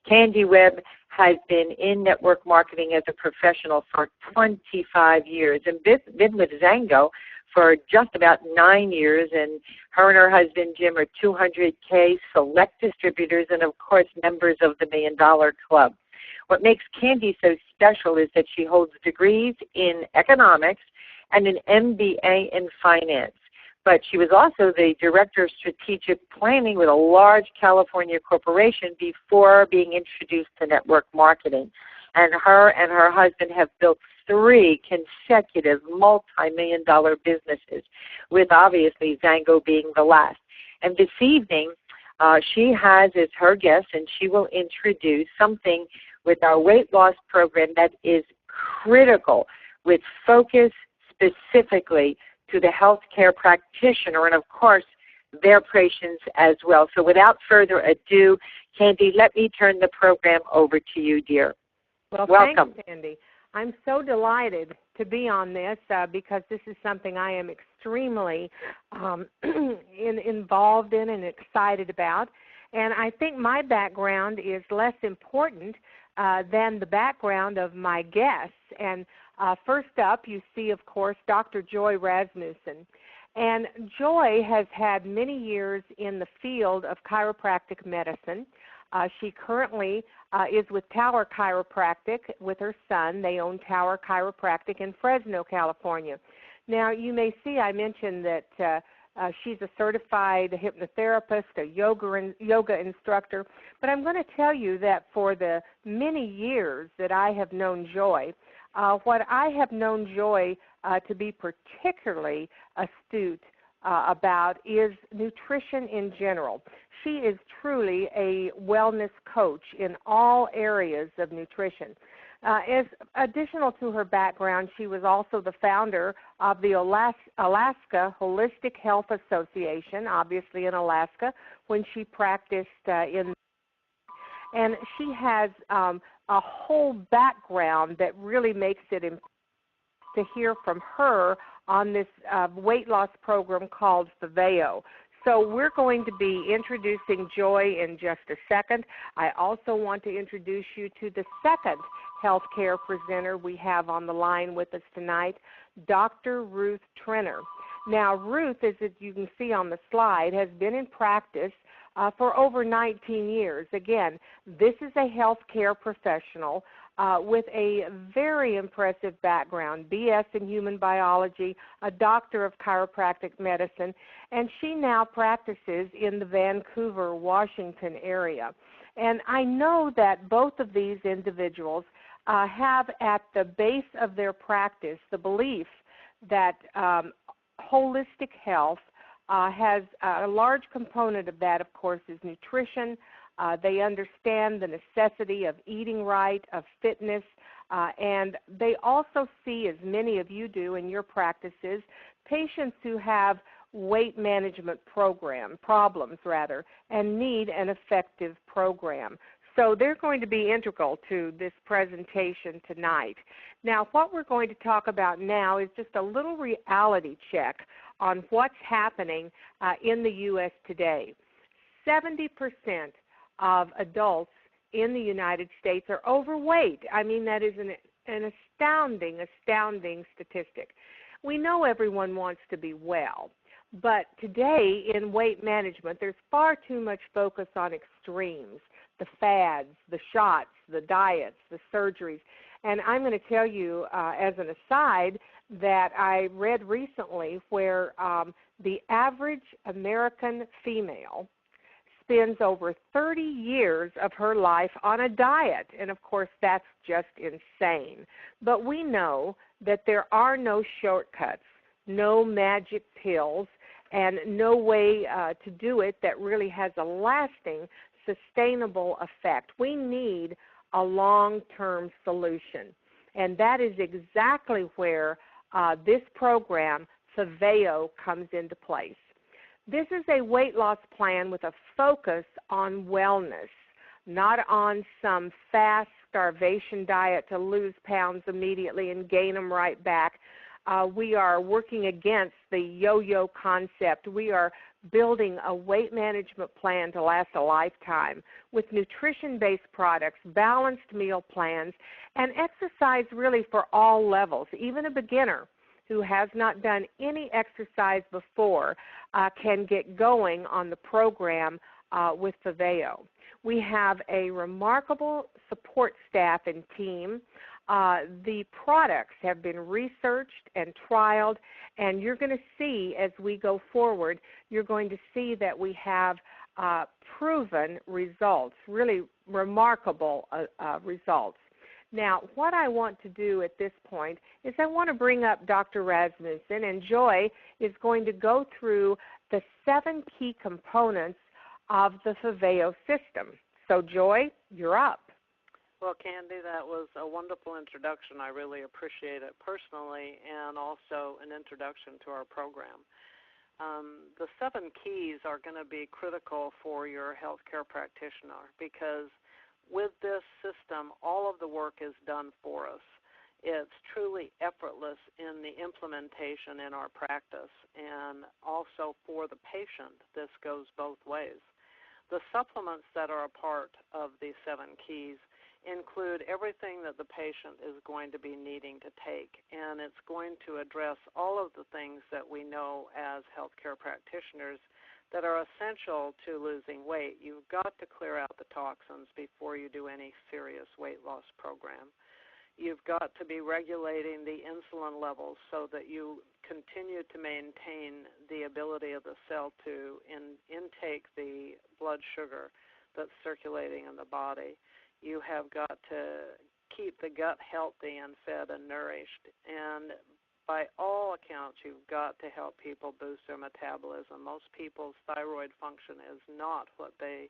Candy Webb has been in network marketing as a professional for 25 years and been with Zango for just about 9 years, and her husband Jim are 200K select distributors and, of course, members of the $1 Million Club. What makes Candy so special is that she holds degrees in economics and an MBA in finance. But she was also the director of strategic planning with a large California corporation before being introduced to network marketing. And her husband have built 3 consecutive multi-million-dollar businesses, with obviously Zango being the last. And this evening, she has as her guest, and she will introduce something with our weight loss program that is critical, with focus specifically to the healthcare practitioner and, of course, their patients as well. So without further ado, Candy, let me turn the program over to you, dear. Well, welcome. Thanks, Sandy. I'm so delighted to be on this because this is something I am extremely involved in and excited about. And I think my background is less important than the background of my guests. And first up, you see, of course, Dr. Joy Rasmussen. And Joy has had many years in the field of chiropractic medicine. She currently is with Tower Chiropractic with her son. They own Tower Chiropractic in Fresno, California. Now, you may see I mentioned that she's a certified hypnotherapist, a yoga instructor, but I'm going to tell you that for the many years that I have known Joy, what I have known Joy to be particularly astute about is nutrition in general. She is truly a wellness coach in all areas of nutrition. As additional to her background, she was also the founder of the Alaska Holistic Health Association, obviously in Alaska, when she practiced in. And she has a whole background that really makes it important to hear from her on this weight loss program called FAVAO. So we're going to be introducing Joy in just a second. I also want to introduce you to the second healthcare presenter we have on the line with us tonight, Dr. Ruth Trenner. Now, Ruth, as you can see on the slide, has been in practice for over 19 years. Again, this is a healthcare professional with a very impressive background, BS in human biology, a doctor of chiropractic medicine, and she now practices in the Vancouver, Washington area. And I know that both of these individuals have at the base of their practice the belief that holistic health has a large component of that, of course, is nutrition. They understand the necessity of eating right, of fitness, and they also see, as many of you do in your practices, patients who have weight management problems, and need an effective program. So they're going to be integral to this presentation tonight. Now, what we're going to talk about now is just a little reality check on what's happening in the U.S. today. 70% of adults in the United States are overweight. I mean, that is an astounding statistic. We know everyone wants to be well, but today in weight management, there's far too much focus on extremes, the fads, the shots, the diets, the surgeries. And I'm going to tell you as an aside that I read recently where the average American female spends over 30 years of her life on a diet. And, of course, that's just insane. But we know that there are no shortcuts, no magic pills, and no way to do it that really has a lasting, sustainable effect. We need a long-term solution. And that is exactly where this program, FAVAO, comes into place. This is a weight loss plan with a focus on wellness, not on some fast starvation diet to lose pounds immediately and gain them right back. We are working against the yo-yo concept. We are building a weight management plan to last a lifetime with nutrition-based products, balanced meal plans, and exercise really for all levels. Even a beginner who has not done any exercise before can get going on the program with FAVAO. We have a remarkable support staff and team. The products have been researched and trialed, and you're going to see as we go forward, you're going to see that we have proven results, really remarkable results. Now, what I want to do at this point is I want to bring up Dr. Rasmussen, and Joy is going to go through the 7 key components of the FAVAO system. So, Joy, you're up. Well, Candy, that was a wonderful introduction. I really appreciate it personally, and also an introduction to our program. The 7 keys are going to be critical for your healthcare practitioner, because with this system, all of the work is done for us. It's truly effortless in the implementation in our practice, and also for the patient, this goes both ways. The supplements that are a part of these 7 keys include everything that the patient is going to be needing to take, and it's going to address all of the things that we know as healthcare practitioners that are essential to losing weight. You've got to clear out the toxins before you do any serious weight loss program. You've got to be regulating the insulin levels so that you continue to maintain the ability of the cell to intake the blood sugar that's circulating in the body. You have got to keep the gut healthy and fed and nourished. And by all accounts, you've got to help people boost their metabolism. Most people's thyroid function is not what they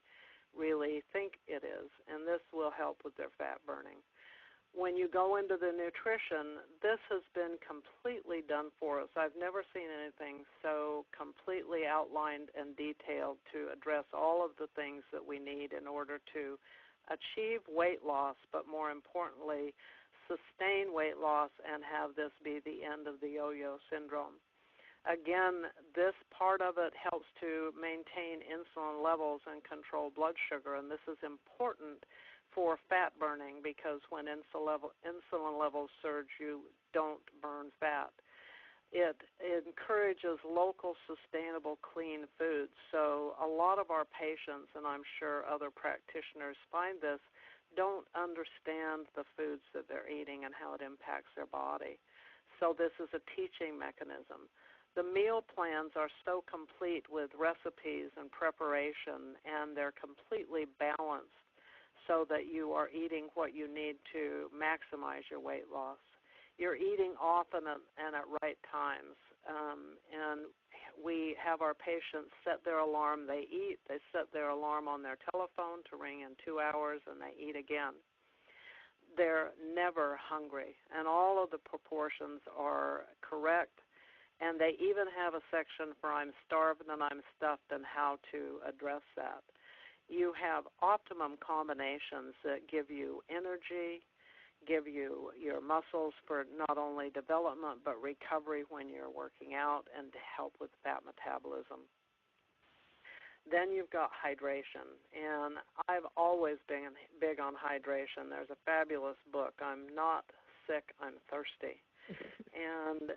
really think it is, and this will help with their fat burning. When you go into the nutrition, this has been completely done for us. I've never seen anything so completely outlined and detailed to address all of the things that we need in order to achieve weight loss, but more importantly, sustain weight loss and have this be the end of the yo-yo syndrome. Again, this part of it helps to maintain insulin levels and control blood sugar, and this is important for fat burning, because when insulin levels surge, you don't burn fat. It encourages local, sustainable, clean foods. So a lot of our patients, and I'm sure other practitioners find this, don't understand the foods that they're eating and how it impacts their body. So this is a teaching mechanism. The meal plans are so complete with recipes and preparation, and they're completely balanced so that you are eating what you need to maximize your weight loss. You're eating often and at right times, and we have our patients set their alarm. They eat. They set their alarm on their telephone to ring in 2 hours, and they eat again. They're never hungry, and all of the proportions are correct, and they even have a section for I'm starved and I'm stuffed and how to address that. You have optimum combinations that give you energy, give you your muscles for not only development but recovery when you're working out, and to help with fat metabolism. Then you've got hydration, and I've always been big on hydration. There's a fabulous book, I'm Not Sick, I'm Thirsty. And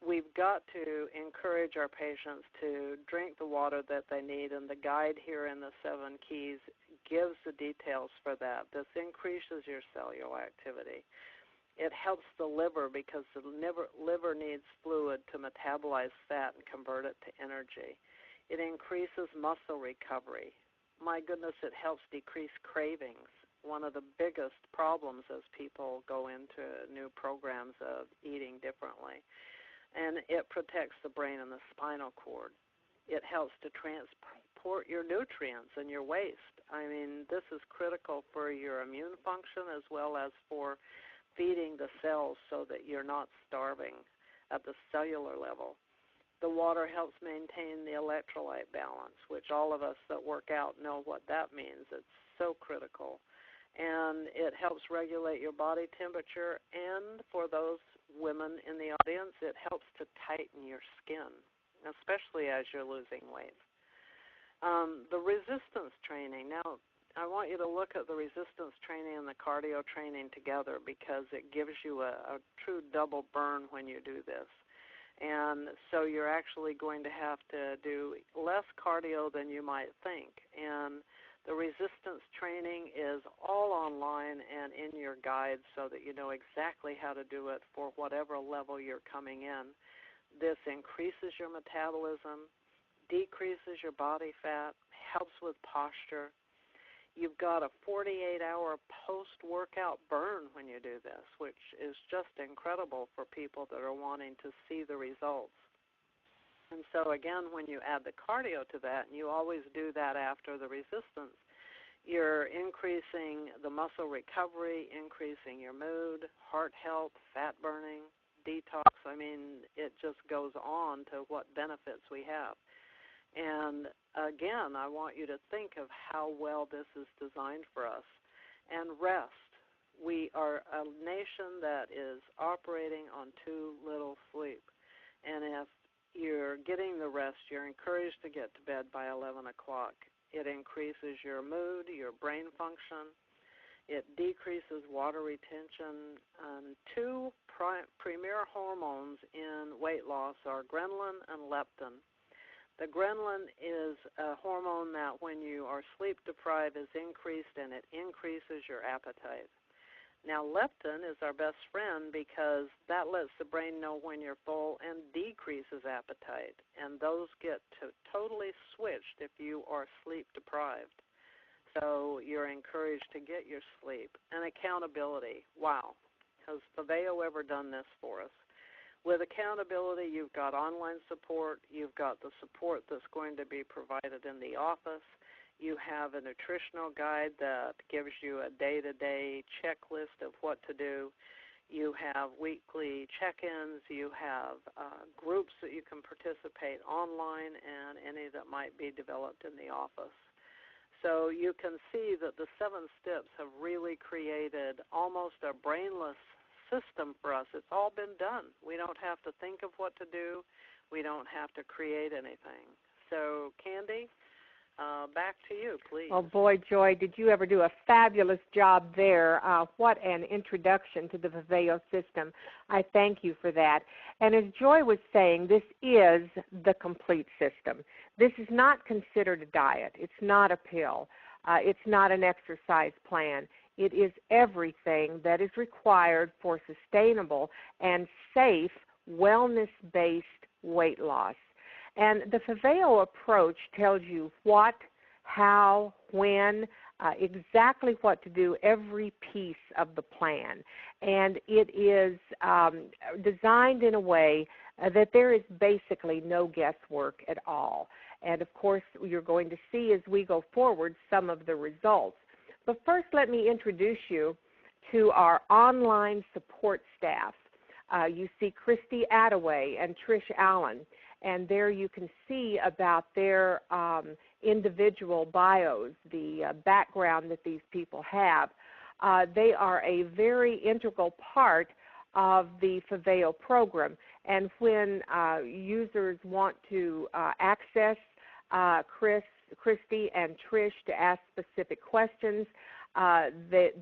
we've got to encourage our patients to drink the water that they need, and the guide here in the 7 keys gives the details for that. This increases your cellular activity. It helps the liver, because the liver needs fluid to metabolize fat and convert it to energy. It increases muscle recovery. My goodness, it helps decrease cravings, one of the biggest problems as people go into new programs of eating differently. And it protects the brain and the spinal cord. It helps to transport your nutrients and your waste. I mean, this is critical for your immune function as well as for feeding the cells so that you're not starving at the cellular level. The water helps maintain the electrolyte balance, which all of us that work out know what that means. It's so critical. And it helps regulate your body temperature, and for those women in the audience, it helps to tighten your skin, especially as you're losing weight. The resistance training. Now, I want you to look at the resistance training and the cardio training together because it gives you a true double burn when you do this. And so you're actually going to have to do less cardio than you might think. And the resistance training is all online and in your guide so that you know exactly how to do it for whatever level you're coming in. This increases your metabolism, decreases your body fat, helps with posture. You've got a 48-hour post-workout burn when you do this, which is just incredible for people that are wanting to see the results. And so, again, when you add the cardio to that, and you always do that after the resistance, you're increasing the muscle recovery, increasing your mood, heart health, fat burning, detox. I mean, it just goes on to what benefits we have. And again, I want you to think of how well this is designed for us. And rest. We are a nation that is operating on too little sleep. And if you're getting the rest, you're encouraged to get to bed by 11 o'clock. It increases your mood, your brain function. It decreases water retention. Two premier hormones in weight loss are ghrelin and leptin. The ghrelin is a hormone that when you are sleep deprived is increased, and it increases your appetite. Now, leptin is our best friend because that lets the brain know when you're full and decreases appetite, and those get totally switched if you are sleep deprived. So you're encouraged to get your sleep. And accountability. Wow. Has FAVAO ever done this for us? With accountability, you've got online support. You've got the support that's going to be provided in the office. You have a nutritional guide that gives you a day-to-day checklist of what to do. You have weekly check-ins. You have groups that you can participate online and any that might be developed in the office. So you can see that the 7 steps have really created almost a brainless system for us. It's all been done. We don't have to think of what to do. We don't have to create anything. So, Candy, back to you, please. Oh, boy, Joy, did you ever do a fabulous job there. What an introduction to the FAVAO system. I thank you for that. And as Joy was saying, this is the complete system. This is not considered a diet. It's not a pill. It's not an exercise plan. It is everything that is required for sustainable and safe, wellness-based weight loss. And the FAVAO approach tells you what, how, when, exactly what to do, every piece of the plan. And it is designed in a way that there is basically no guesswork at all. And, of course, you're going to see as we go forward some of the results. But first, let me introduce you to our online support staff. You see Christy Attaway and Trish Allen, and there you can see about their individual bios, the background that these people have. They are a very integral part of the FAVAO program, and when users want to access Christy and Trish to ask specific questions,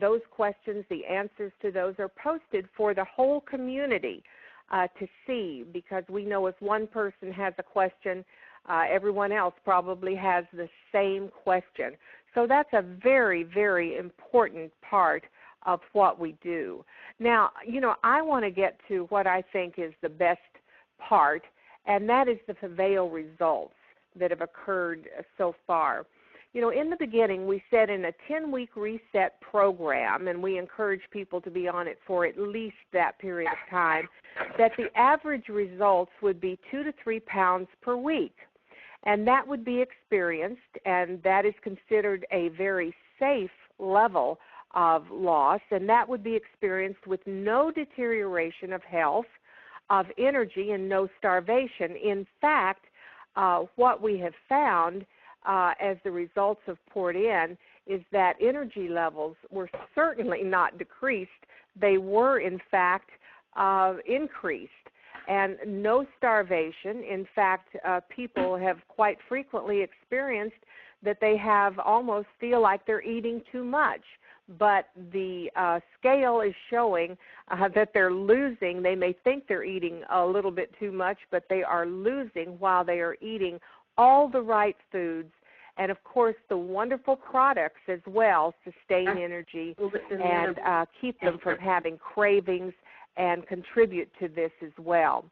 those questions, the answers to those are posted for the whole community to see, because we know if one person has a question, everyone else probably has the same question. So that's a very, very important part of what we do. Now, I want to get to what I think is the best part, and that is the FAVAO results that have occurred so far. In the beginning, we said in a 10-week reset program, and we encourage people to be on it for at least that period of time, that the average results would be 2 to 3 pounds per week. And that would be experienced, and that is considered a very safe level of loss, and that would be experienced with no deterioration of health, of energy, and no starvation. In fact, what we have found as the results have poured in is that energy levels were certainly not decreased. They were, in fact, increased. and no starvation. In fact, people have quite frequently experienced that they have almost feel like they're eating too much. But the scale is showing that they're losing. They may think they're eating a little bit too much, but they are losing while they are eating all the right foods. And, of course, the wonderful products as well sustain energy and keep them from having cravings and contribute to this as well.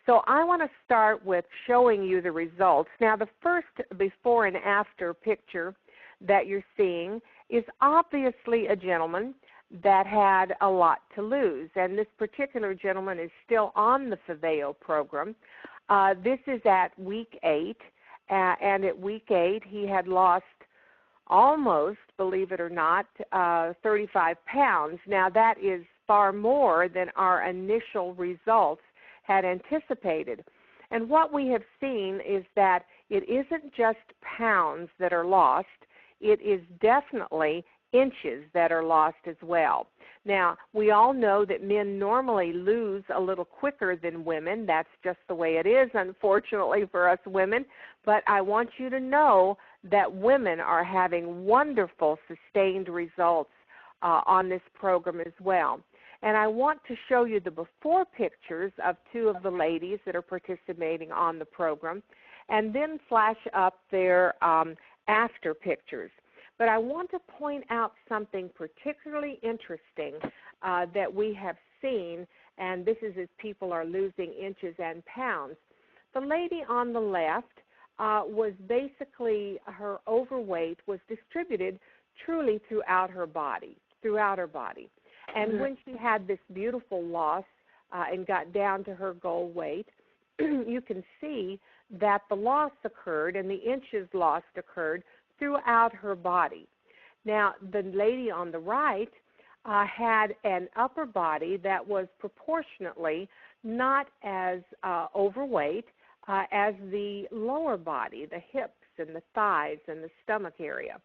So I want to start with showing you the results. Now, the first before and after picture that you're seeing is obviously a gentleman that had a lot to lose. And this particular gentleman is still on the FAVAO program. This is at week 8. And at week 8, he had lost almost, believe it or not, 35 pounds. Now, that is far more than our initial results had anticipated. And what we have seen is that it isn't just pounds that are lost. It is definitely inches that are lost as well. Now, we all know that men normally lose a little quicker than women. That's just the way it is, unfortunately, for us women. But I want you to know that women are having wonderful, sustained results on this program as well. And I want to show you the before pictures of 2 of the ladies that are participating on the program, and then flash up their after pictures. But I want to point out something particularly interesting that we have seen, and this is as people are losing inches and pounds. The lady on the left was basically, her overweight was distributed truly throughout her body. And when she had this beautiful loss and got down to her goal weight, you can see that the loss occurred and the inches lost occurred throughout her body. Now, the lady on the right had an upper body that was proportionately not as overweight as the lower body, the hips and the thighs and the stomach area.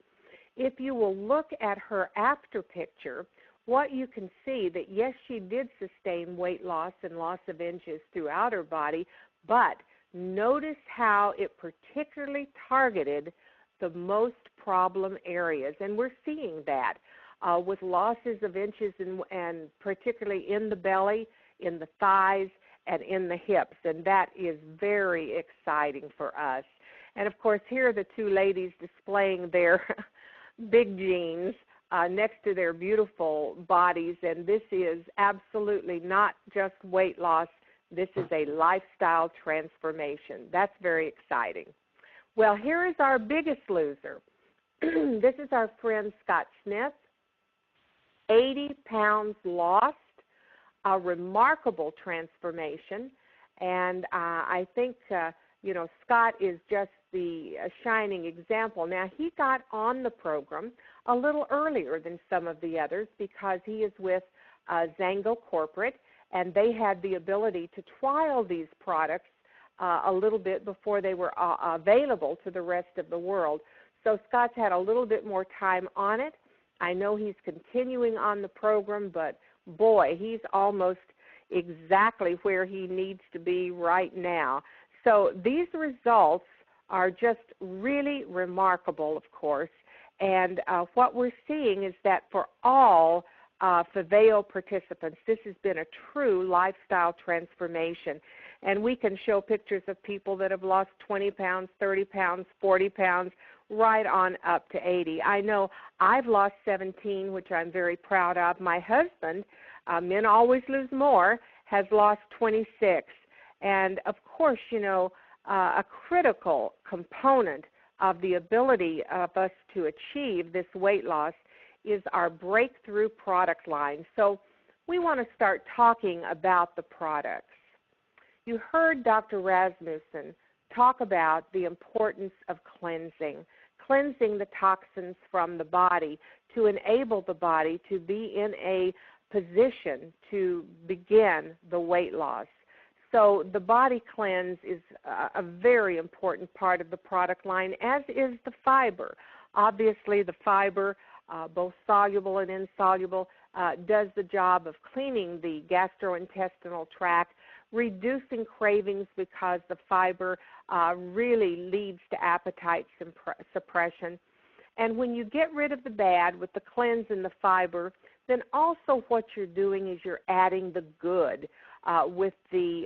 If you will look at her after picture, what you can see that, yes, she did sustain weight loss and loss of inches throughout her body, but notice how it particularly targeted the most problem areas. And we're seeing that with losses of inches and particularly in the belly, in the thighs, and in the hips. And that is very exciting for us. And, of course, here are the 2 ladies displaying their big jeans next to their beautiful bodies. And this is absolutely not just weight loss. This is a lifestyle transformation. That's very exciting. Well, here is our biggest loser. This is our friend Scott Smith, 80 pounds lost, a remarkable transformation. And I think, Scott is just the shining example. Now, he got on the program a little earlier than some of the others because he is with Zango Corporate, and they had the ability to trial these products a little bit before they were available to the rest of the world. So Scott's had a little bit more time on it. I know he's continuing on the program, but boy, he's almost exactly where he needs to be right now. So these results are just really remarkable, of course. And what we're seeing is that for all FAVAO participants, this has been a true lifestyle transformation. And we can show pictures of people that have lost 20 pounds, 30 pounds, 40 pounds, right on up to 80. I know I've lost 17, which I'm very proud of. My husband, men always lose more, has lost 26. And, of course, a critical component of the ability of us to achieve this weight loss is our breakthrough product line. So we want to start talking about the products. You heard Dr. Rasmussen talk about the importance of cleansing the toxins from the body to enable the body to be in a position to begin the weight loss. So the body cleanse is a very important part of the product line, as is the fiber. Obviously, the fiber, both soluble and insoluble, does the job of cleaning the gastrointestinal tract, reducing cravings because the fiber really leads to appetite suppression. And when you get rid of the bad with the cleanse and the fiber, then also what you're doing is you're adding the good with the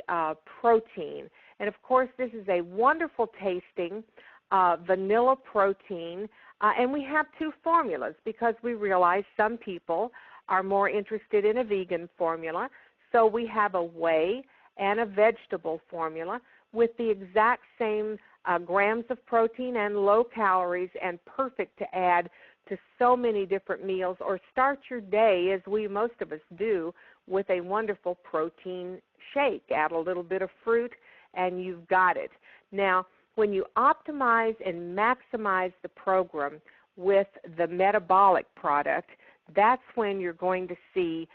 protein. And, of course, this is a wonderful tasting vanilla protein. And we have two formulas because we realize some people are more interested in a vegan formula. So we have a whey and a vegetable formula with the exact same grams of protein and low calories, and perfect to add to so many different meals, or start your day, as most of us do, with a wonderful protein shake. Add a little bit of fruit and you've got it. Now, when you optimize and maximize the program with the metabolic product, that's when you're going to see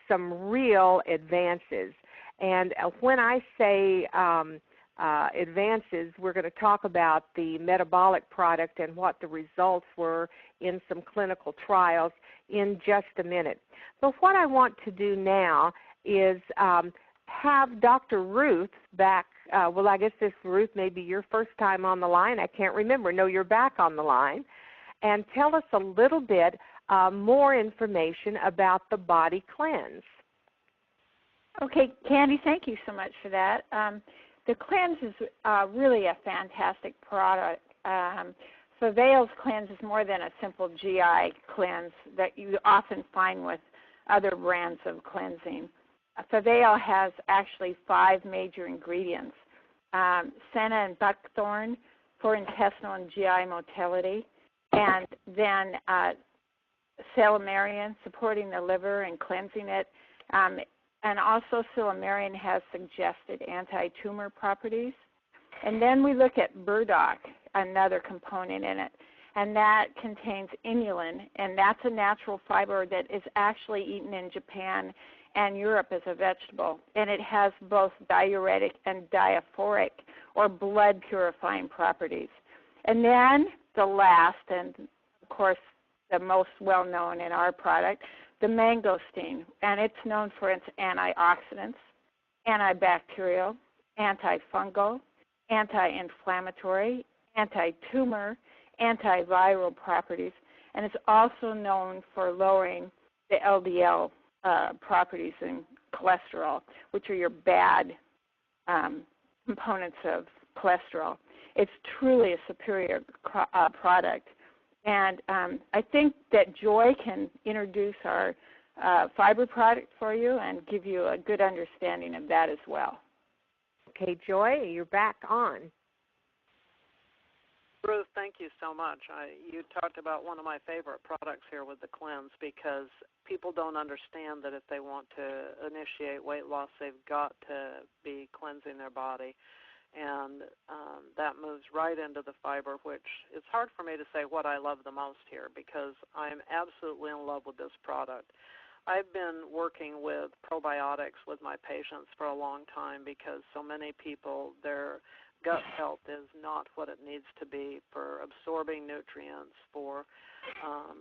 some real advances. And when I say advances, we're going to talk about the metabolic product and what the results were in some clinical trials in just a minute. But what I want to do now is have Dr. Ruth back. Well, I guess this, Ruth, may be your first time on the line. I can't remember. No, you're back on the line. And tell us a little bit more information about the body cleanse. Okay, Candy, thank you so much for that. The cleanse is really a fantastic product. FAVAO's cleanse is more than a simple GI cleanse that you often find with other brands of cleansing. FAVAO has actually 5 major ingredients: senna and buckthorn for intestinal and GI motility, and then silymarin supporting the liver and cleansing it. And also silymarin has suggested anti-tumor properties. And then we look at burdock, another component in it, and that contains inulin, and that's a natural fiber that is actually eaten in Japan and Europe as a vegetable. And it has both diuretic and diaphoric, or blood purifying properties. And then the last, and of course the most well-known in our product, the mangosteen, and it's known for its antioxidants, antibacterial, antifungal, anti-inflammatory, anti-tumor, antiviral properties, and it's also known for lowering the LDL properties in cholesterol, which are your bad components of cholesterol. It's truly a superior product. And I think that Joy can introduce our fiber product for you and give you a good understanding of that as well. Okay, Joy, you're back on. Ruth, thank you so much. You talked about one of my favorite products here with the cleanse, because people don't understand that if they want to initiate weight loss, they've got to be cleansing their body. And that moves right into the fiber, which it's hard for me to say what I love the most here, because I'm absolutely in love with this product. I've been working with probiotics with my patients for a long time, because so many people, their gut health is not what it needs to be for absorbing nutrients, for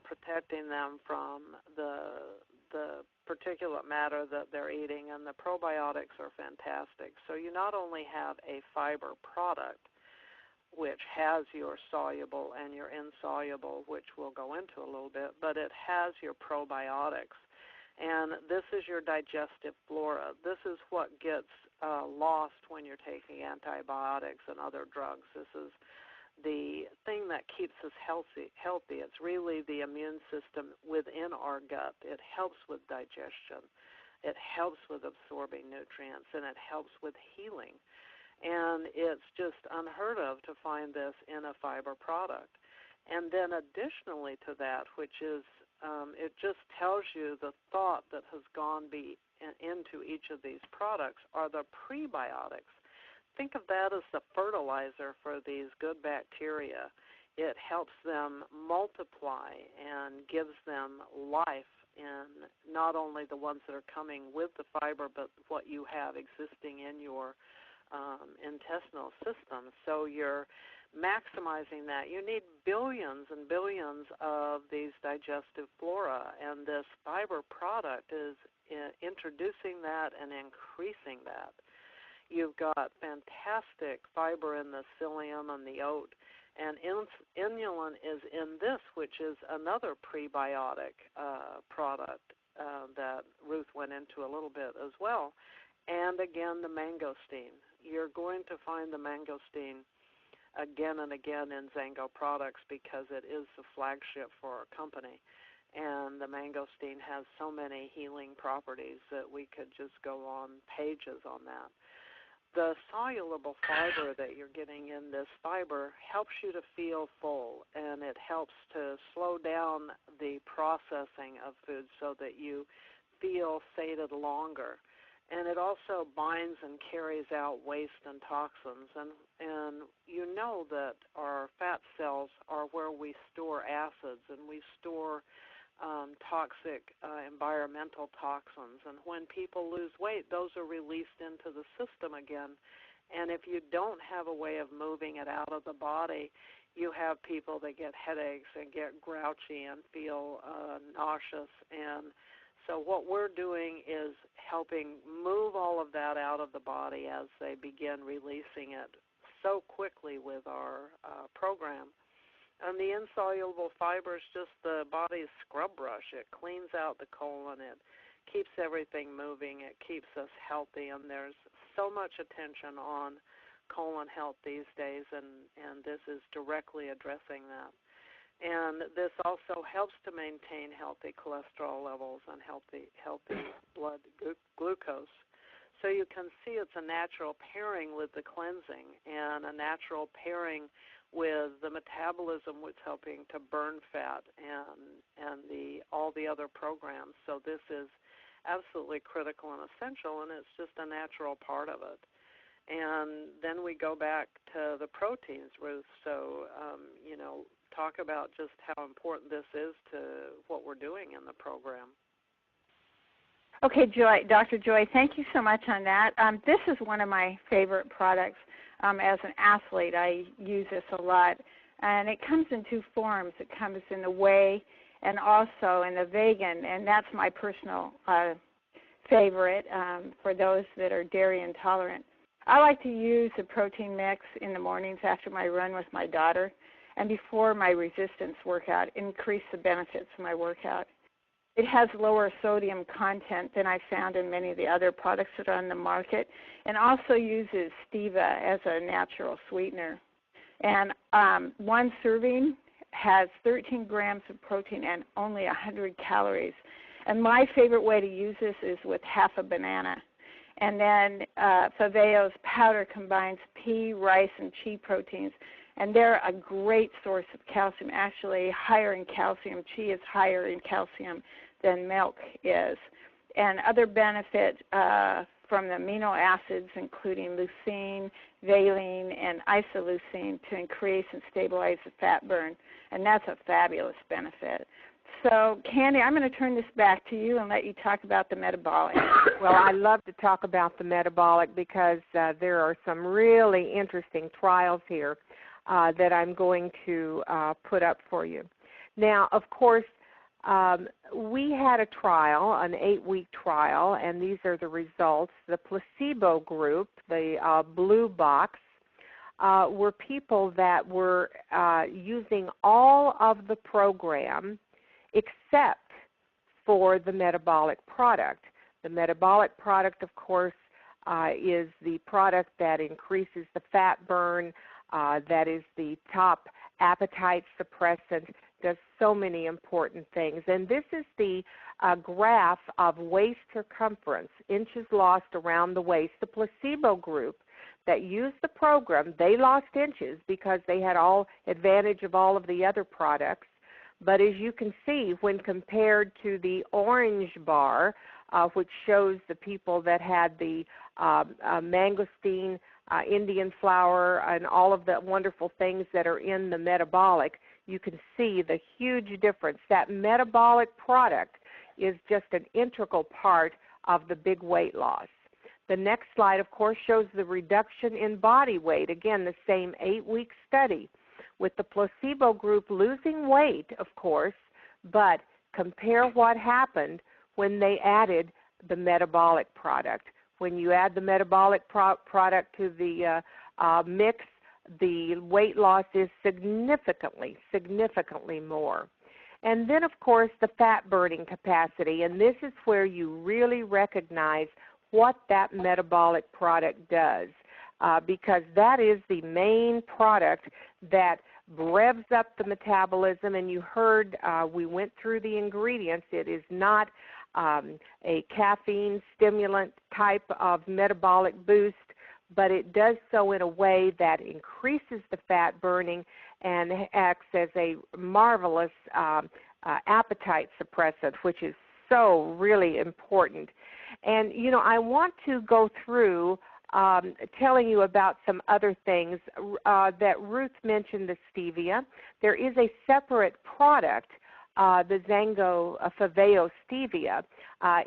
protecting them from the particulate matter that they're eating, and the probiotics are fantastic. So you not only have a fiber product, which has your soluble and your insoluble, which we'll go into a little bit, but it has your probiotics. And this is your digestive flora. This is what gets lost when you're taking antibiotics and other drugs. This is the thing that keeps us healthy. It's really the immune system within our gut. It helps with digestion. It helps with absorbing nutrients, and it helps with healing. And it's just unheard of to find this in a fiber product. And then additionally to that, which is it just tells you the thought that has gone into each of these products, are the prebiotics. Think of that as the fertilizer for these good bacteria. It helps them multiply and gives them life in not only the ones that are coming with the fiber, but what you have existing in your intestinal system. So you're maximizing that. You need billions and billions of these digestive flora, and this fiber product is introducing that and increasing that. You've got fantastic fiber in the psyllium and the oat, and inulin is in this, which is another prebiotic product that Ruth went into a little bit as well. And again, the mangosteen. You're going to find the mangosteen again and again in Zango products because it is the flagship for our company. And the mangosteen has so many healing properties that we could just go on pages on that. The soluble fiber that you're getting in this fiber helps you to feel full, and it helps to slow down the processing of food so that you feel sated longer. And it also binds and carries out waste and toxins. And you know that our fat cells are where we store acids, and we store toxic environmental toxins. And when people lose weight, those are released into the system again. And if you don't have a way of moving it out of the body, you have people that get headaches and get grouchy and feel nauseous. And so what we're doing is helping move all of that out of the body as they begin releasing it so quickly with our program. And the insoluble fiber is just the body's scrub brush. It cleans out the colon. It keeps everything moving. It keeps us healthy. And there's so much attention on colon health these days, and this is directly addressing that. And this also helps to maintain healthy cholesterol levels and healthy blood glucose. So you can see it's a natural pairing with the cleansing and a natural pairing with the metabolism, which is helping to burn fat and all the other programs. So this is absolutely critical and essential, and it's just a natural part of it. And then we go back to the proteins, Ruth. So, talk about just how important this is to what we're doing in the program. Okay, Joy, Dr. Joy, thank you so much on that. This is one of my favorite products. As an athlete, I use this a lot. And it comes in two forms. It comes in the whey and also in the vegan, and that's my personal favorite for those that are dairy intolerant. I like to use the protein mix in the mornings after my run with my daughter and before my resistance workout, increase the benefits of my workout. It has lower sodium content than I found in many of the other products that are on the market, and also uses stevia as a natural sweetener. And one serving has 13 grams of protein and only 100 calories. And my favorite way to use this is with half a banana. And then FAVAO's powder combines pea, rice, and chia proteins, and they're a great source of calcium, actually higher in calcium. Chia is higher in calcium than milk is. And other benefits from the amino acids, including leucine, valine, and isoleucine, to increase and stabilize the fat burn, and that's a fabulous benefit. So, Candy, I'm going to turn this back to you and let you talk about the metabolic. Well, I love to talk about the metabolic because there are some really interesting trials here that I'm going to put up for you. Now, of course, we had a trial, an 8-week trial, and these are the results. The placebo group, the blue box, were people that were using all of the program except for the metabolic product. The metabolic product, of course, is the product that increases the fat burn, that is the top appetite suppressant, does so many important things. And this is the graph of waist circumference, inches lost around the waist. The placebo group that used the program, they lost inches because they had all advantage of all of the other products. But as you can see, when compared to the orange bar, which shows the people that had the mangosteen, Indian flower, and all of the wonderful things that are in the metabolic, you can see the huge difference. That metabolic product is just an integral part of the big weight loss. The next slide, of course, shows the reduction in body weight. Again, the same 8-week study, with the placebo group losing weight, of course, but compare what happened when they added the metabolic product. When you add the metabolic product to the mix, the weight loss is significantly more. And then, of course, the fat burning capacity, and this is where you really recognize what that metabolic product does, because that is the main product that revs up the metabolism. And you heard we went through the ingredients. It is not a caffeine stimulant type of metabolic boost, but it does so in a way that increases the fat burning and acts as a marvelous appetite suppressant, which is so really important. And, you know, I want to go through telling you about some other things that Ruth mentioned, the stevia. There is a separate product, the Zango FAVAO stevia.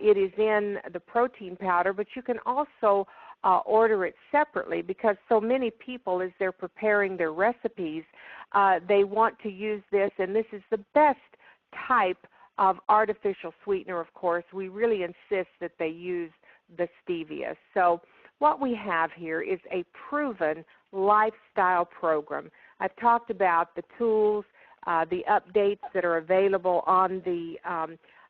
It is in the protein powder, but you can also order it separately, because so many people, as they're preparing their recipes, they want to use this, and this is the best type of artificial sweetener, of course. We really insist that they use the stevia. So what we have here is a proven lifestyle program. I've talked about the tools, the updates that are available on the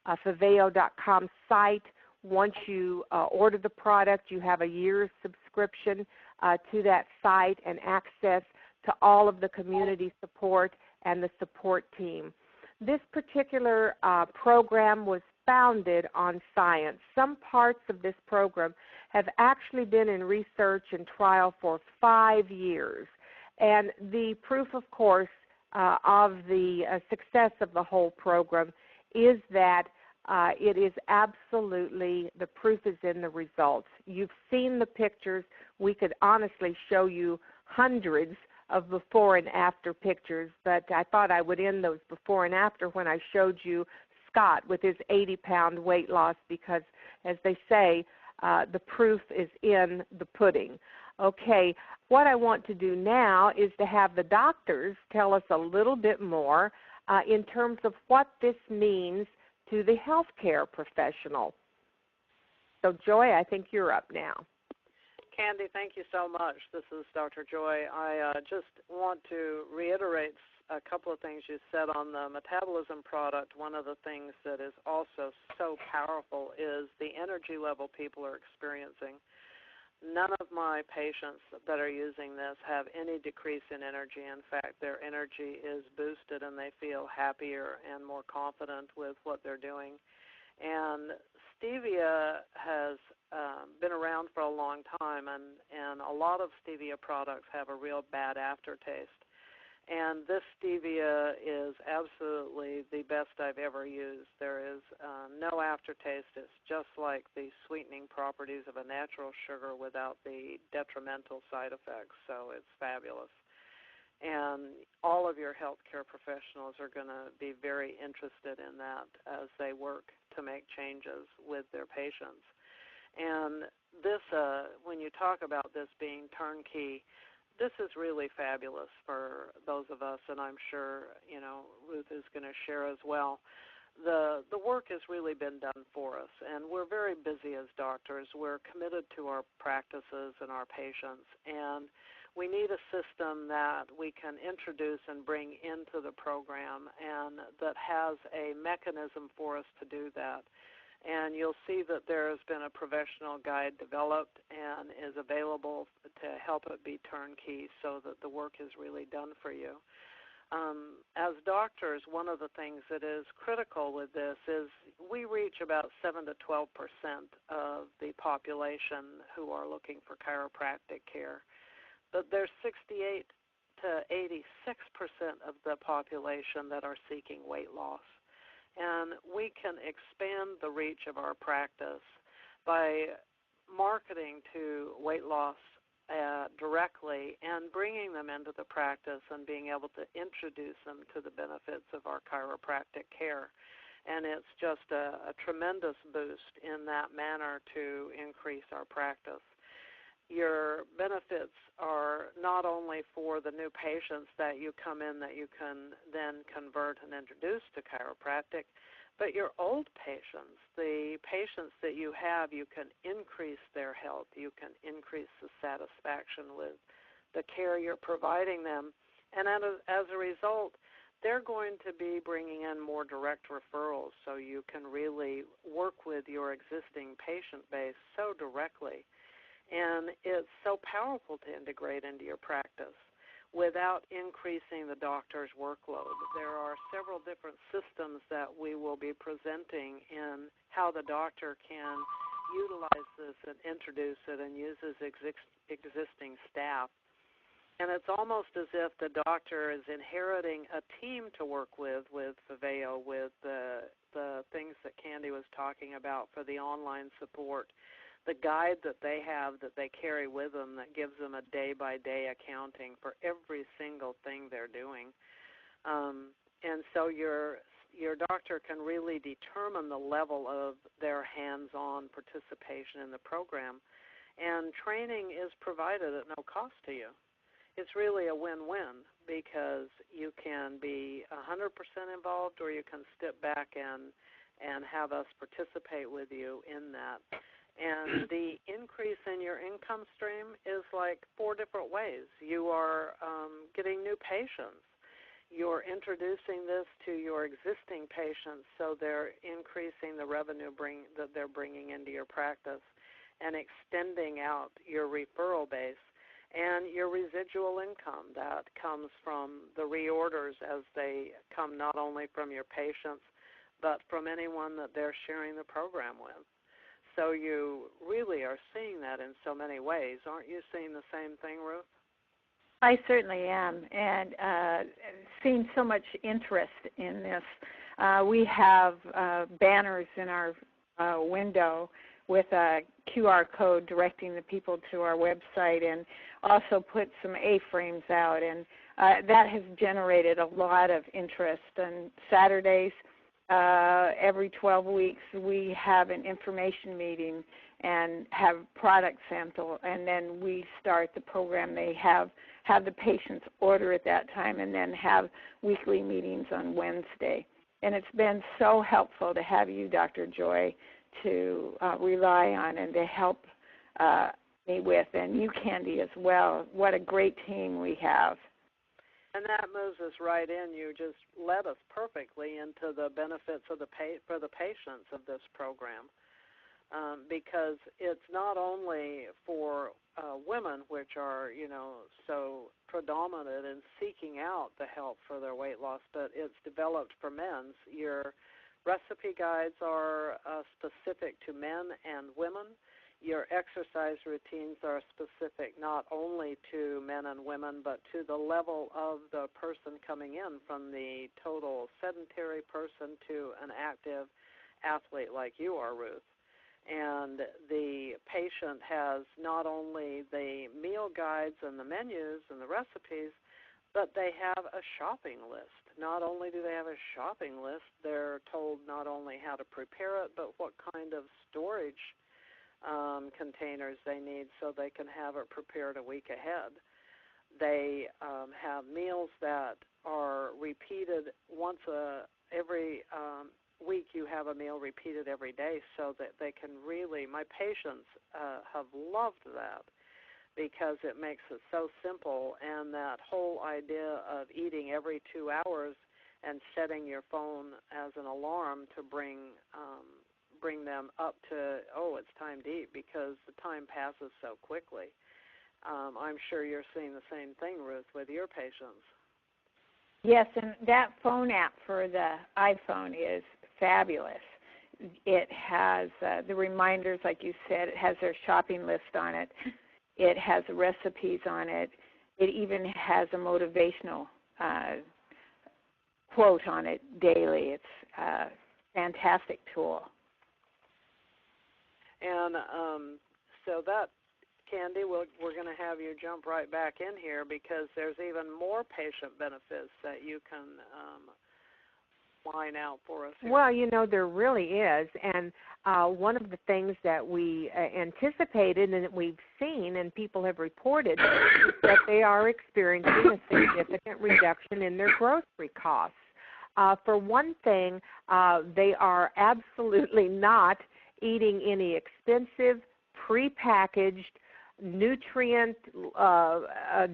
FAVAO.com site. Once you order the product, you have a year's subscription to that site and access to all of the community support and the support team. This particular program was founded on science. Some parts of this program have actually been in research and trial for 5 years. And the proof, of course, of the success of the whole program is that it is absolutely, the proof is in the results. You've seen the pictures. We could honestly show you hundreds of before and after pictures, but I thought I would end those before and after when I showed you Scott with his 80-pound weight loss, because, as they say, the proof is in the pudding. Okay, what I want to do now is to have the doctors tell us a little bit more in terms of what this means to the healthcare professional. So, Joy, I think you're up now. Candy, thank you so much. This is Dr. Joy. I just want to reiterate a couple of things you said on the metabolism product. One of the things that is also so powerful is the energy level people are experiencing. None of my patients that are using this have any decrease in energy. In fact, their energy is boosted and they feel happier and more confident with what they're doing. And stevia has been around for a long time, and a lot of stevia products have a real bad aftertaste. And this stevia is absolutely the best I've ever used. There is no aftertaste. It's just like the sweetening properties of a natural sugar without the detrimental side effects, so it's fabulous. And all of your healthcare professionals are going to be very interested in that as they work to make changes with their patients. And this, when you talk about this being turnkey, this is really fabulous for those of us, and I'm sure, you know, Ruth is going to share as well. The work has really been done for us, and we're very busy as doctors. We're committed to our practices and our patients, and we need a system that we can introduce and bring into the program and that has a mechanism for us to do that. And you'll see that there has been a professional guide developed and is available to help it be turnkey so that the work is really done for you. As doctors, one of the things that is critical with this is we reach about 7 to 12% of the population who are looking for chiropractic care. But there's 68 to 86% of the population that are seeking weight loss. And we can expand the reach of our practice by marketing to weight loss directly and bringing them into the practice and being able to introduce them to the benefits of our chiropractic care. And it's just a tremendous boost in that manner to increase our practice. Your benefits are not only for the new patients that you come in that you can then convert and introduce to chiropractic, But your old patients, the patients that you have, you can increase their health. You can increase the satisfaction with the care you're providing them. And as a result, they're going to be bringing in more direct referrals, so you can really work with your existing patient base so directly. And it's so powerful to integrate into your practice without increasing the doctor's workload. There are several different systems that we will be presenting in how the doctor can utilize this and introduce it and use his existing staff. And it's almost as if the doctor is inheriting a team to work with FAVAO, with the things that Candy was talking about for the online support, the guide that they have that they carry with them that gives them a day-by-day accounting for every single thing they're doing. And so your doctor can really determine the level of their hands-on participation in the program. And training is provided at no cost to you. It's really a win-win because you can be 100% involved, or you can step back and have us participate with you in that. And the increase in your income stream is like 4 different ways. You are getting new patients. You're introducing this to your existing patients, so they're increasing the revenue that they're bringing into your practice and extending out your referral base. And your residual income that comes from the reorders as they come not only from your patients, but from anyone that they're sharing the program with. So you really are seeing that in so many ways. Aren't you seeing the same thing, Ruth? I certainly am, and seeing so much interest in this. We have banners in our window with a QR code directing the people to our website, and also put some A-frames out, and that has generated a lot of interest. And Saturdays, every 12 weeks, we have an information meeting and have product sample, and then we start the program. They have the patients order at that time, and then have weekly meetings on Wednesday. And it's been so helpful to have you, Dr. Joy, to rely on and to help me with, and you, Candy, as well. What a great team we have. And that moves us right in. You just led us perfectly into the benefits of for the patients of this program, because it's not only for women, which are, so predominant in seeking out the help for their weight loss, but it's developed for men. Your recipe guides are specific to men and women. Your exercise routines are specific not only to men and women, but to the level of the person coming in, from the total sedentary person to an active athlete like you are, Ruth. And the patient has not only the meal guides and the menus and the recipes, but they have a shopping list. Not only do they have a shopping list, they're told not only how to prepare it, but what kind of storage containers they need so they can have it prepared a week ahead. They have meals that are repeated once every week. You have a meal repeated every day so that they can really, my patients have loved that, because it makes it so simple. And that whole idea of eating every 2 hours and setting your phone as an alarm to bring them up to, it's time to eat, because the time passes so quickly. I'm sure you're seeing the same thing, Ruth, with your patients. Yes, and that phone app for the iPhone is fabulous. It has the reminders, like you said. It has their shopping list on it. It has recipes on it. It even has a motivational quote on it daily. It's a fantastic tool. And so that, Candy, we're going to have you jump right back in here, because there's even more patient benefits that you can line out for us here. Well, there really is. And one of the things that we anticipated and that we've seen and people have reported is that they are experiencing a significant reduction in their grocery costs. For one thing, they are absolutely not eating any expensive, prepackaged, nutrient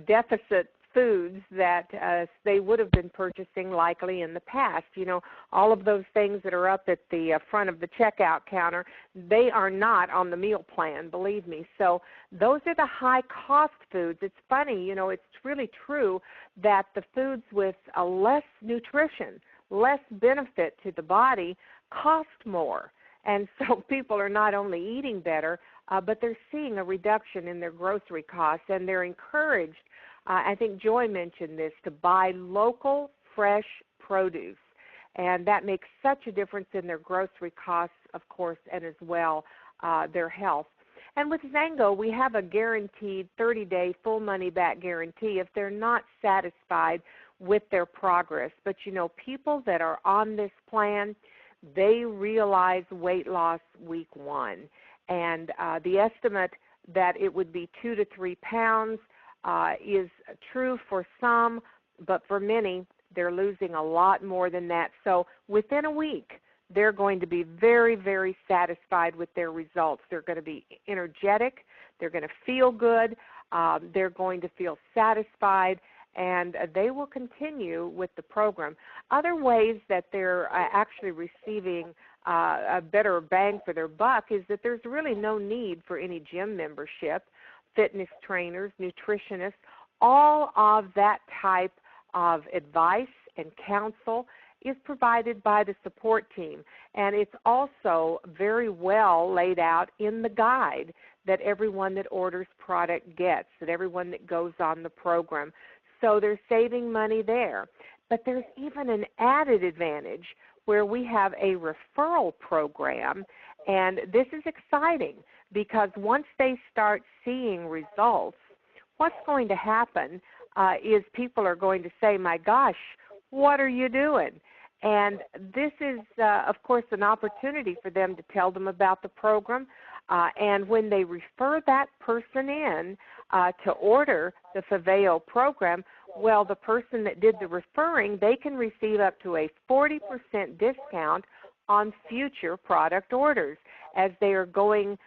deficit foods that they would have been purchasing likely in the past. You know, all of those things that are up at the front of the checkout counter, they are not on the meal plan, believe me. So those are the high-cost foods. It's funny, you know, it's really true that the foods with less nutrition, less benefit to the body, cost more. And so people are not only eating better, but they're seeing a reduction in their grocery costs, and they're encouraged, I think Joy mentioned this, to buy local, fresh produce. And that makes such a difference in their grocery costs, of course, and as well their health. And with Zango, we have a guaranteed 30-day full money-back guarantee if they're not satisfied with their progress. But, you know, people that are on this plan, they realize weight loss week 1. And the estimate that it would be 2 to 3 pounds is true for some, but for many, they're losing a lot more than that. So within a week, they're going to be very, very satisfied with their results. They're going to be energetic. They're going to feel good. They're going to feel satisfied, and they will continue with the program. Other ways that they're actually receiving a better bang for their buck is that there's really no need for any gym membership, fitness trainers, nutritionists, all of that type of advice and counsel is provided by the support team. And it's also very well laid out in the guide that everyone that orders product gets, that everyone that goes on the program. So they're saving money there. But there's even an added advantage where we have a referral program, and this is exciting because once they start seeing results, what's going to happen is people are going to say, my gosh, what are you doing? And this is, of course, an opportunity for them to tell them about the program. And when they refer that person in to order the FAVAO program, well, the person that did the referring, they can receive up to a 40% discount on future product orders as they are going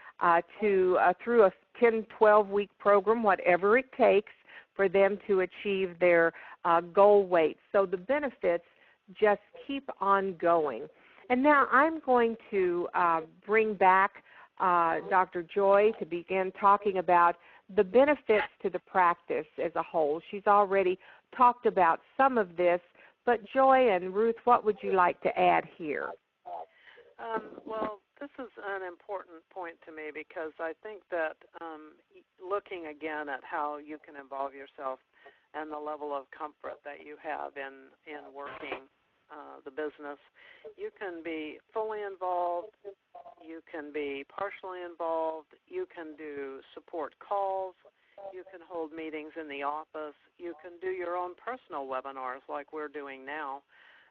through a 10, 12-week program, whatever it takes for them to achieve their goal weight. So the benefits just keep on going. And now I'm going to bring back Dr. Joy to begin talking about the benefits to the practice as a whole. She's already talked about some of this, but Joy and Ruth, what would you like to add here? Well, this is an important point to me because I think that looking again at how you can involve yourself and the level of comfort that you have in working the business, you can be fully involved, you can be partially involved, you can do support calls, you can hold meetings in the office, you can do your own personal webinars like we're doing now,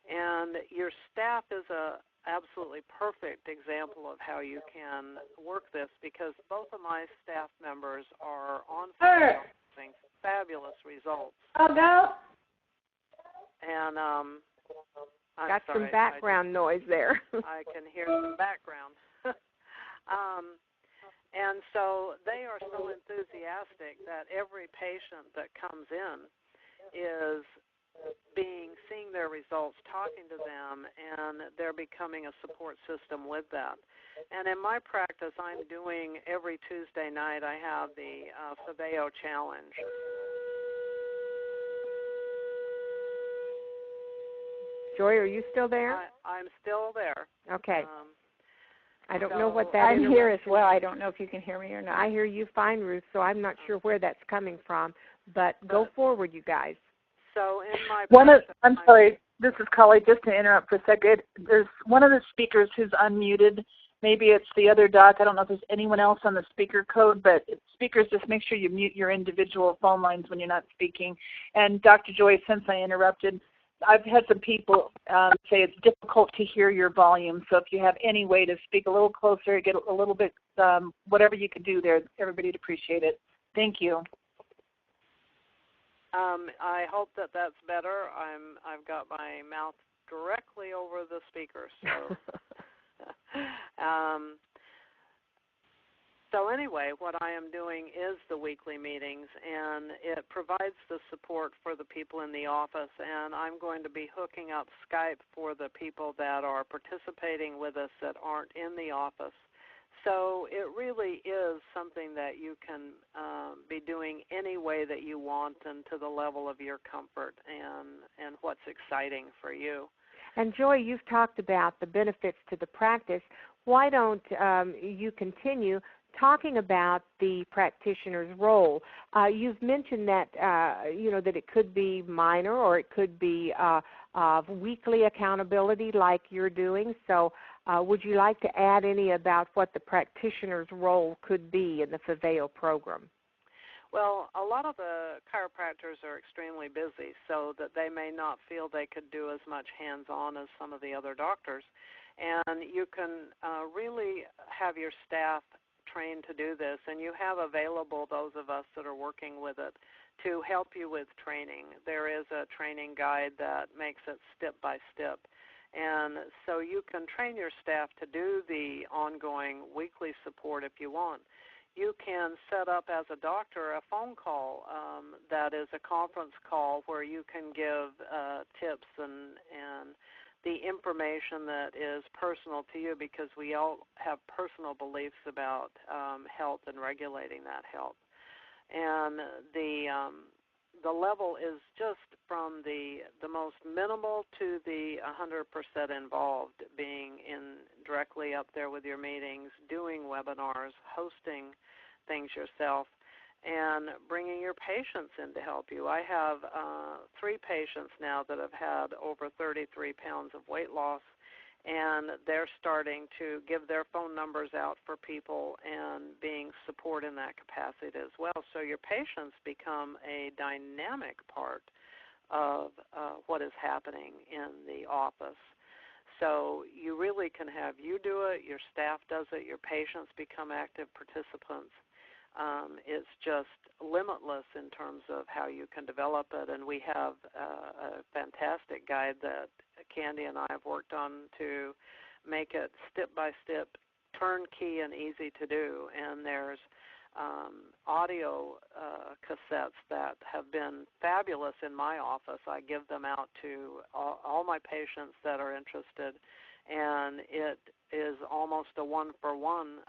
and your staff is a absolutely perfect example of how you can work this because both of my staff members are on fabulous results. Oh, no. And got some background noise there. I can hear some background. And so they are so enthusiastic that every patient that comes in is seeing their results, talking to them, and they're becoming a support system with that. And in my practice, I'm doing every Tuesday night, I have the FAVAO Challenge. Joy, are you still there? I'm still there. Okay. I don't know what that is. I'm here as well. I don't know if you can hear me or not. I hear you fine, Ruth, so I'm not sure where that's coming from. But go forward, you guys. So in my I'm sorry, this is Collie, just to interrupt for a second. There's one of the speakers who's unmuted. Maybe it's the other doc. I don't know if there's anyone else on the speaker code, but speakers, just make sure you mute your individual phone lines when you're not speaking. And Dr. Joy, since I interrupted, I've had some people say it's difficult to hear your volume. So if you have any way to speak a little closer, get a little bit, whatever you could do there, everybody'd appreciate it. Thank you. I hope that that's better. I've got my mouth directly over the speaker. So, so anyway, what I am doing is the weekly meetings, and it provides the support for the people in the office, and I'm going to be hooking up Skype for the people that are participating with us that aren't in the office. So it really is something that you can be doing any way that you want and to the level of your comfort and what's exciting for you. And Joy, you've talked about the benefits to the practice. Why don't you continue talking about the practitioner's role? You've mentioned that that it could be minor or it could be weekly accountability like you're doing. So would you like to add any about what the practitioner's role could be in the FAVAO program? Well, a lot of the chiropractors are extremely busy, so that they may not feel they could do as much hands-on as some of the other doctors. And you can really have your staff trained to do this, and you have available those of us that are working with it to help you with training. There is a training guide that makes it step by step. And so you can train your staff to do the ongoing weekly support if you want. You can set up as a doctor a phone call that is a conference call where you can give tips and the information that is personal to you, because we all have personal beliefs about health and regulating that health. And the level is just from the most minimal to the 100% involved, being directly up there with your meetings, doing webinars, hosting things yourself, and bringing your patients in to help you. I have 3 patients now that have had over 33 pounds of weight loss, and they're starting to give their phone numbers out for people and being support in that capacity as well. So your patients become a dynamic part of what is happening in the office. So you really can have you do it, your staff does it, your patients become active participants. It's just limitless in terms of how you can develop it, and we have a fantastic guide that Candy and I have worked on to make it step-by-step, turnkey, and easy to do. And there's audio cassettes that have been fabulous in my office. I give them out to all my patients that are interested, and it is almost a one-for-one.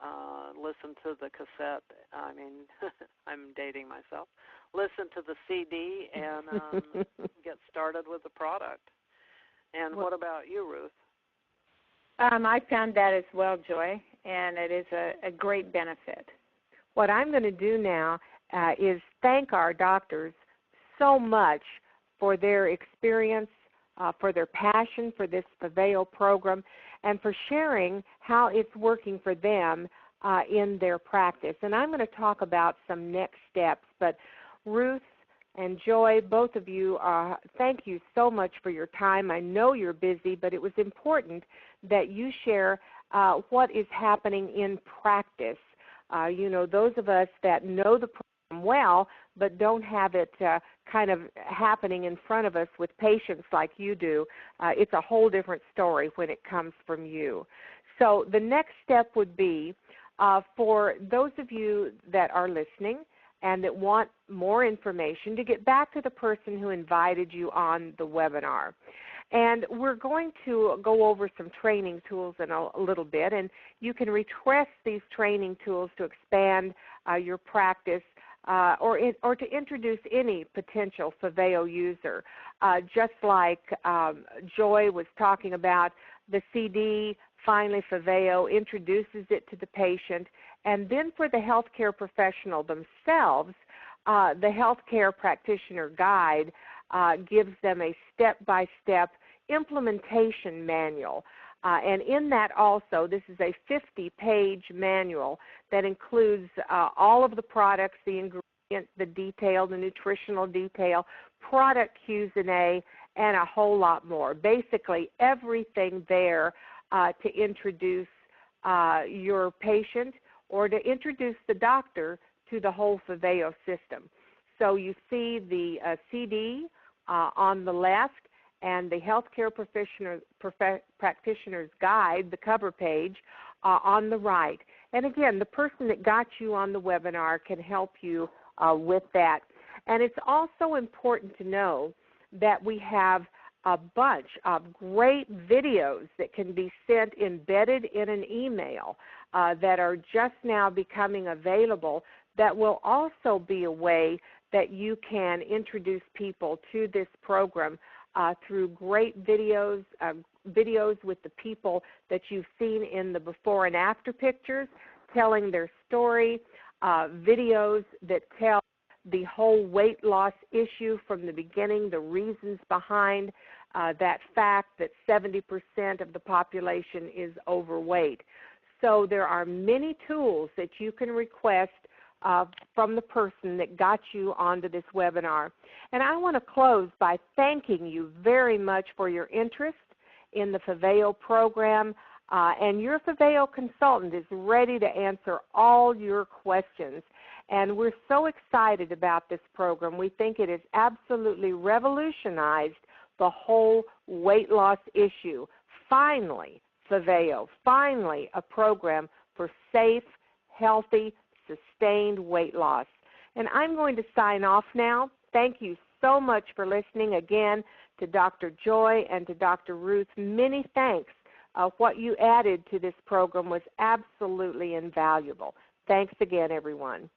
Listen to the cassette. I mean, I'm dating myself. Listen to the CD and get started with the product. And what about you, Ruth? I found that as well, Joy, and it is a great benefit. What I'm going to do now is thank our doctors so much for their experience, for their passion for this FAVAO program, and for sharing how it's working for them in their practice. And I'm going to talk about some next steps. But Ruth and Joy, both of you, thank you so much for your time. I know you're busy, but it was important that you share what is happening in practice. Those of us that know the program well but don't have it kind of happening in front of us with patients like you do, it's a whole different story when it comes from you. So the next step would be for those of you that are listening and that want more information to get back to the person who invited you on the webinar. And we're going to go over some training tools in a little bit, and you can request these training tools to expand your practice or to introduce any potential FAVAO user. Just like Joy was talking about, the CD, finally FAVAO, introduces it to the patient. And then for the healthcare professional themselves, the healthcare practitioner guide gives them a step-by-step implementation manual. And in that also, this is a 50-page manual that includes all of the products, the ingredients, the detail, the nutritional detail, product Q&A, and a whole lot more. Basically, everything there to introduce your patient or to introduce the doctor to the whole FAVAO system. So you see the CD on the left, and the HealthCare Practitioner's Guide, the cover page, on the right. And again, the person that got you on the webinar can help you with that. And it's also important to know that we have a bunch of great videos that can be sent embedded in an email that are just now becoming available that will also be a way that you can introduce people to this program through great videos, videos with the people that you've seen in the before and after pictures, telling their story, videos that tell the whole weight loss issue from the beginning, the reasons behind that fact that 70% of the population is overweight. So there are many tools that you can request from the person that got you onto this webinar. And I want to close by thanking you very much for your interest in the FAVAO program. And your FAVAO consultant is ready to answer all your questions. And we're so excited about this program. We think it has absolutely revolutionized the whole weight loss issue. Finally, FAVAO, finally a program for safe, healthy, sustained weight loss. And I'm going to sign off now. Thank you so much for listening again to Dr. Joy and to Dr. Ruth. Many thanks. What you added to this program was absolutely invaluable. Thanks again, everyone.